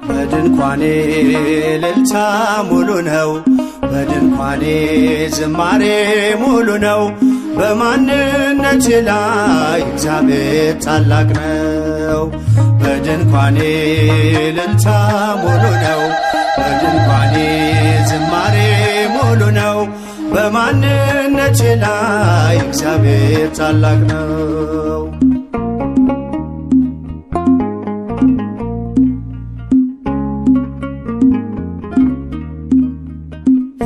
በድንኳኔ እልልታ ሙሉ ነው፣ በድንኳኔ ዝማሬ ሙሉ ነው። በማንነቴ ላይ እግዚአብሔር ታላቅ ነው። በድንኳኔ እልልታ ሙሉ ነው፣ በድንኳኔ ዝማሬ ሙሉ ነው። በማንነቴ ላይ እግዚአብሔር ታላቅ ነው።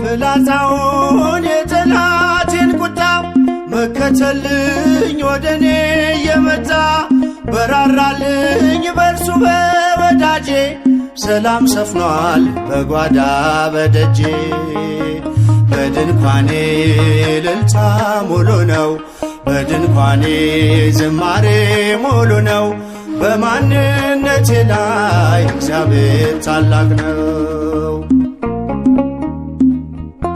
ፍላጻውን የጠላቴን ቁጣ መከተልኝ ወደኔ የመጣ በራራልኝ በርሱ በወዳጄ ሰላም ሰፍኗል በጓዳ በደጄ። በድንኳኔ እልልታ ሙሉ ነው፣ በድንኳኔ ዝማሬ ሙሉ ነው። በማንነቴ ላይ እግዚአብሔር ታላቅ ነው።